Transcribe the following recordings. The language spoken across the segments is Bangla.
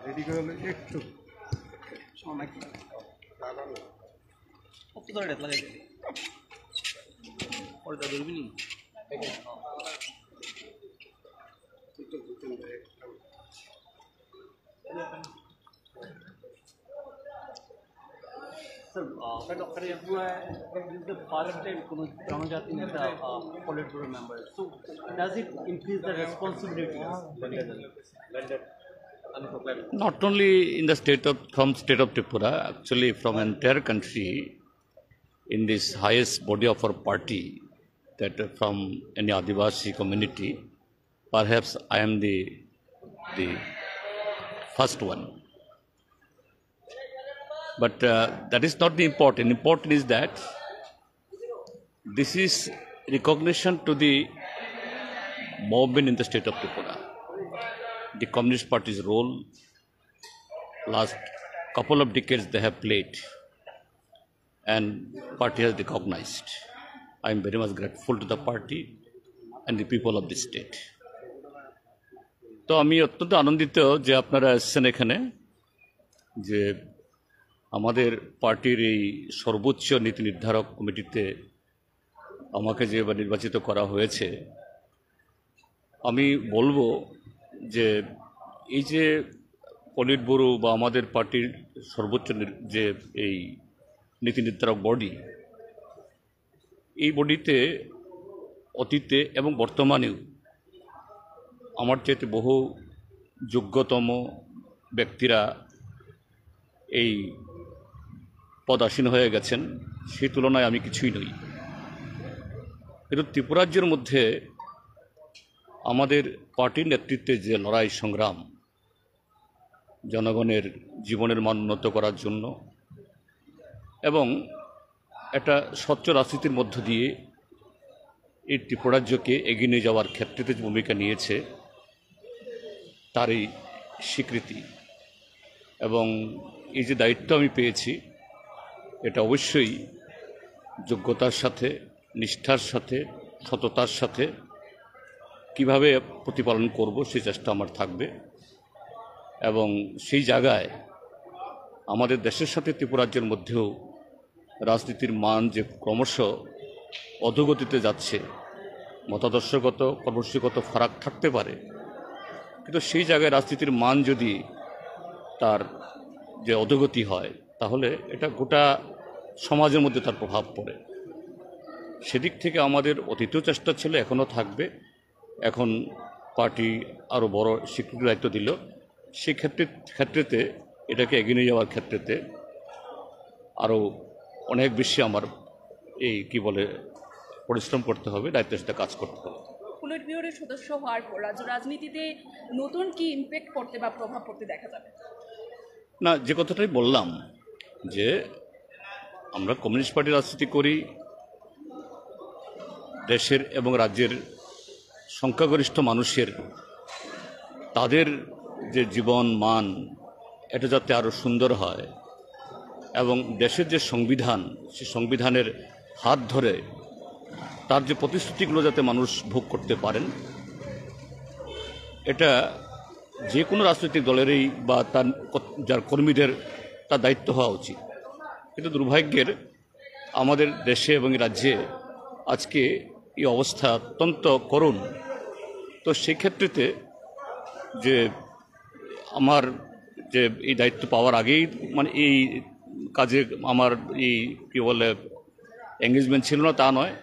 এদিকে হলে একটু অনেক কত ধরে লাগাই পরে তা ধরবি নি Sir, Dr. Yabua is the part-time Janajati Neta Politburo member. So, does it increase the responsibility? Not only in the from state of Tripura, actually from entire country, in this highest body of our party, that from any Adivasi community, perhaps I am the first one. But that is not the important. Important is that this is recognition to the movement in the state of Tripura. The Communist Party's role, last couple of decades they have played, and party has recognized. I am very much grateful to the party and the people of the state. তো আমি অত্যন্ত আনন্দিত যে আপনারা এসেছেন এখানে, যে আমাদের পার্টির এই সর্বোচ্চ নীতি নির্ধারক কমিটিতে আমাকে যে নির্বাচিত করা হয়েছে। আমি বলবো যে এই যে পলিট ব্যুরো বা আমাদের পার্টির সর্বোচ্চ যে এই নীতি নির্ধারক বডি, এই বডিতে অতীতে এবং বর্তমানেও আমার চাইতে বহু যোগ্যতম ব্যক্তিরা এই পদাসীন হয়ে গেছেন, সেই তুলনায় আমি কিছুই নই। কিন্তু ত্রিপুরাজ্যের মধ্যে আমাদের পার্টির নেতৃত্বে যে লড়াই সংগ্রাম, জনগণের জীবনের মান উন্নত করার জন্য এবং একটা স্বচ্ছ রাজনীতির মধ্য দিয়ে এই ত্রিপুরাজ্যকে এগিয়ে নিয়ে যাওয়ার ক্ষেত্রে যে ভূমিকা নিয়েছে, তারই স্বীকৃতি। এবং এই যে দায়িত্ব আমি পেয়েছি, এটা অবশ্যই যোগ্যতার সাথে, নিষ্ঠার সাথে, সততার সাথে কিভাবে প্রতিপালন করব সেই চেষ্টা আমার থাকবে। এবং সেই জায়গায় আমাদের দেশের সাথে ত্রিপুরাজ্যের মধ্যেও রাজনীতির মান যে ক্রমশ অধোগতিতে যাচ্ছে, মতাদর্শগত কর্মসূচিগত ফারাক থাকতে পারে, কিন্তু সেই জায়গায় রাজনীতির মান যদি তার যে অধোগতি হয়, তাহলে এটা গোটা সমাজের মধ্যে তার প্রভাব পড়ে। সেদিক থেকে আমাদের অতীতেও চেষ্টা ছিল, এখনও থাকবে। এখন পার্টি আরও বড় স্বীকৃতি দায়িত্ব দিল, সেই ক্ষেত্রেতে এটাকে এগিয়ে নিয়ে যাওয়ার ক্ষেত্রেতে আরও অনেক বেশি আমার এই কি বলে পরিশ্রম করতে হবে, দায়িত্বের সাথে কাজ করতে হবে। পলিট ব্যুরোর সদস্য হওয়ার পর রাজ্য রাজনীতিতে নতুন কি ইমপ্যাক্ট করতে বা প্রভাব পড়তে দেখা যাবে? না, যে কথাটাই বললাম যে আমরা কমিউনিস্ট পার্টি রাজনীতি করি, দেশের এবং রাজ্যের সংখ্যাগরিষ্ঠ মানুষের তাদের যে জীবন মান, এটা যাতে আরও সুন্দর হয় এবং দেশের যে সংবিধান, সেই সংবিধানের হাত ধরে তার যে প্রতিশ্রুতিগুলো যাতে মানুষ ভোগ করতে পারেন, এটা যে কোনো রাজনৈতিক দলেরই বা তার যার কর্মীদের তার দায়িত্ব হওয়া উচিত। কিন্তু দুর্ভাগ্যের আমাদের দেশে এবং রাজ্যে আজকে এই অবস্থা অত্যন্ত করুণ। তো সেই ক্ষেত্রেতে যে আমার যে এই দায়িত্ব পাওয়ার আগেই মানে এই কাজে আমার এই কী বলে এঙ্গেজমেন্ট ছিল না তা নয়,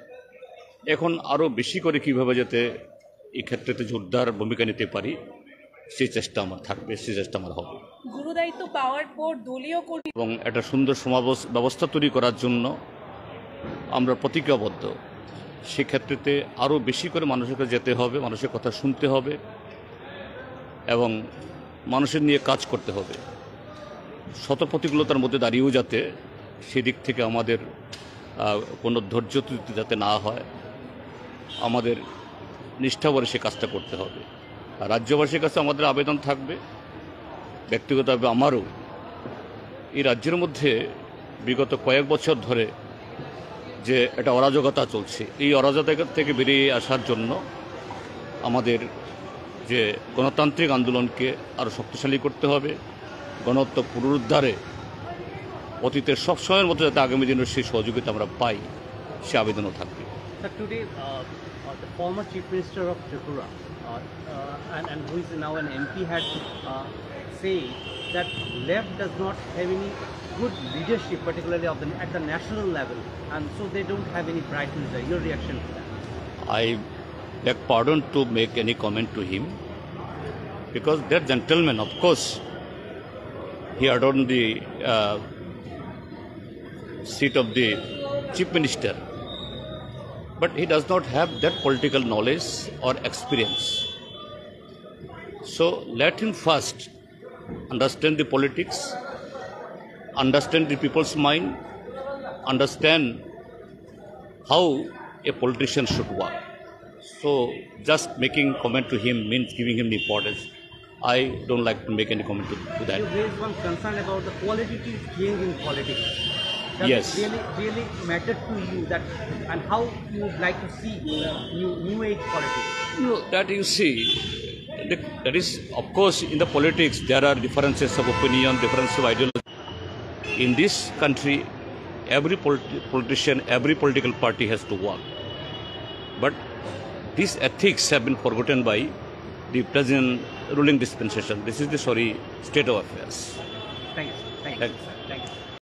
এখন আরও বেশি করে কীভাবে যাতে এই ক্ষেত্রেতে জোরদার ভূমিকা নিতে পারি সেই চেষ্টা আমার থাকবে, সেই চেষ্টা আমার হবে। গুরুদায়িত্ব পাওয়ার পর দলীয় কর্মী এবং একটা সুন্দর সমাবেশ ব্যবস্থা তৈরি করার জন্য আমরা প্রতিজ্ঞাবদ্ধ। সেক্ষেত্রেতে আরও বেশি করে মানুষের কাছে যেতে হবে, মানুষের কথা শুনতে হবে এবং মানুষের নিয়ে কাজ করতে হবে। শত প্রতিকূলতার মধ্যে দাঁড়িয়েও যাতে সেদিক থেকে আমাদের কোনো ধৈর্যচ্যুতি যাতে না হয়, আমাদের নিষ্ঠাভরে সে কাজটা করতে হবে। আর রাজ্যবাসীর কাছে আমাদের আবেদন থাকবে, ব্যক্তিগতভাবে আমারও, এই রাজ্যের মধ্যে বিগত কয়েক বছর ধরে যে একটা অরাজকতা চলছে, এই অরাজকতা থেকে বেরিয়ে আসার জন্য আমাদের যে গণতান্ত্রিক আন্দোলনকে আরও শক্তিশালী করতে হবে, গণতন্ত্র পুনরুদ্ধারে অতীতের সব সময়ের মতো যাতে আগামী দিনের সেই সহযোগিতা আমরা পাই সে আবেদনও থাকবে। Sir, today, the former Chief Minister of Tripura, and who is now an MP, had said that left does not have any good leadership, particularly at the national level, and so they don't have any bright future. Your reaction to that? I beg pardon to make any comment to him, because that gentleman, of course, he adorned the seat of the Chief Minister, but he does not have that political knowledge or experience. So let him first understand the politics, understand the people's mind, understand how a politician should work. So just making comment to him means giving him the importance. I don't like to make any comment to that. You raised one concern about the qualitative change in politics. Does Yes. it really matter to you that, and how you would like to see new age politics? No, that you see, that is, of course, in the politics there are differences of opinion, differences of ideology. In this country, every politician, every political party has to work. But these ethics have been forgotten by the present ruling dispensation. This is the sorry state of affairs. Thank you. Thank you. Thank you.